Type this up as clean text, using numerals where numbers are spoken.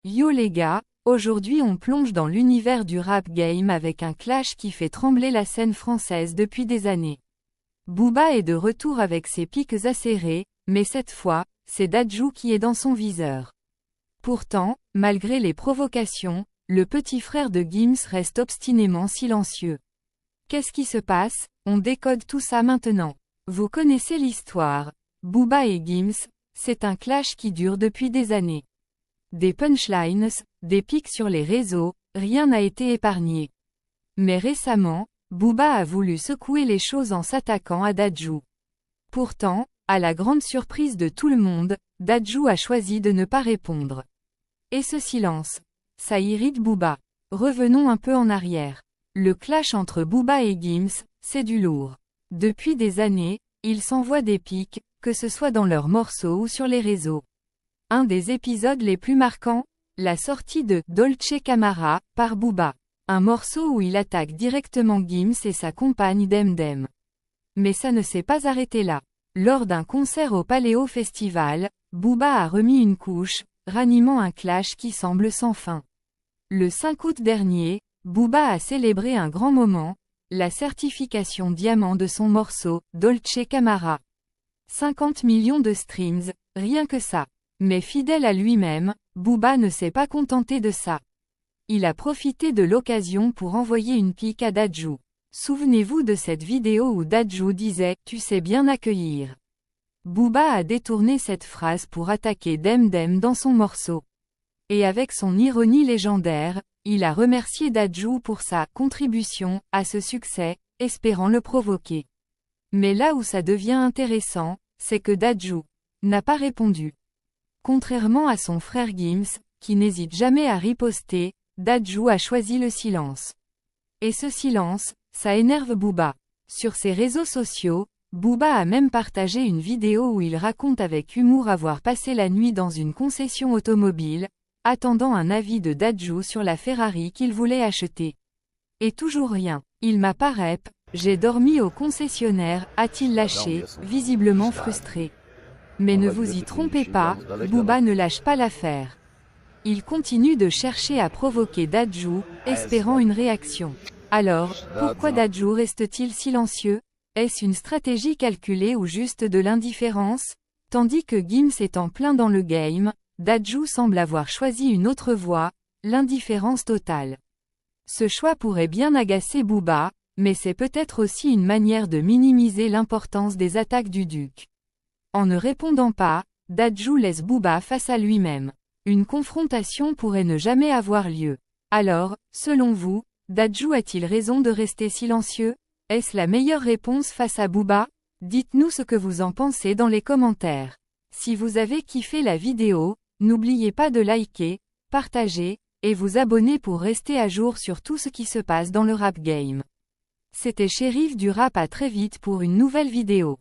Yo les gars, aujourd'hui on plonge dans l'univers du rap game avec un clash qui fait trembler la scène française depuis des années. Booba est de retour avec ses pics acérés, mais cette fois, c'est Dadju qui est dans son viseur. Pourtant, malgré les provocations, le petit frère de Gims reste obstinément silencieux. Qu'est-ce qui se passe? On décode tout ça maintenant. Vous connaissez l'histoire. Booba et Gims, c'est un clash qui dure depuis des années. Des punchlines, des pics sur les réseaux, rien n'a été épargné. Mais récemment, Booba a voulu secouer les choses en s'attaquant à Dadju. Pourtant, à la grande surprise de tout le monde, Dadju a choisi de ne pas répondre. Et ce silence, ça irrite Booba. Revenons un peu en arrière. Le clash entre Booba et Gims, c'est du lourd. Depuis des années, ils s'envoient des pics, que ce soit dans leurs morceaux ou sur les réseaux. Un des épisodes les plus marquants, la sortie de Dolce Camara par Booba. Un morceau où il attaque directement Gims et sa compagne Demdem. Mais ça ne s'est pas arrêté là. Lors d'un concert au Paléo Festival, Booba a remis une couche, ranimant un clash qui semble sans fin. Le 5 août dernier, Booba a célébré un grand moment, la certification diamant de son morceau, Dolce Camara. 50 millions de streams, rien que ça. Mais fidèle à lui-même, Booba ne s'est pas contenté de ça. Il a profité de l'occasion pour envoyer une pique à Dadju. Souvenez-vous de cette vidéo où Dadju disait « Tu sais bien accueillir ». Booba a détourné cette phrase pour attaquer Demdem dans son morceau. Et avec son ironie légendaire, il a remercié Dadju pour sa « contribution » à ce succès, espérant le provoquer. Mais là où ça devient intéressant, c'est que Dadju n'a pas répondu. Contrairement à son frère Gims, qui n'hésite jamais à riposter, Dadju a choisi le silence. Et ce silence, ça énerve Booba. Sur ses réseaux sociaux, Booba a même partagé une vidéo où il raconte avec humour avoir passé la nuit dans une concession automobile, attendant un avis de Dadju sur la Ferrari qu'il voulait acheter. Et toujours rien. Il m'a pas rep, j'ai dormi au concessionnaire, a-t-il lâché, visiblement frustré. Mais ne vous y trompez pas, Booba ne lâche pas l'affaire. Il continue de chercher à provoquer Dadju, espérant une réaction. Alors, pourquoi Dadju reste-t-il silencieux? Est-ce une stratégie calculée ou juste de l'indifférence? Tandis que Gims est en plein dans le game, Dadju semble avoir choisi une autre voie, l'indifférence totale. Ce choix pourrait bien agacer Booba, mais c'est peut-être aussi une manière de minimiser l'importance des attaques du Duc. En ne répondant pas, Dadju laisse Booba face à lui-même. Une confrontation pourrait ne jamais avoir lieu. Alors, selon vous, Dadju a-t-il raison de rester silencieux? Est-ce la meilleure réponse face à Booba? Dites-nous ce que vous en pensez dans les commentaires. Si vous avez kiffé la vidéo, n'oubliez pas de liker, partager, et vous abonner pour rester à jour sur tout ce qui se passe dans le rap game. C'était Chérif du Rap, à très vite pour une nouvelle vidéo.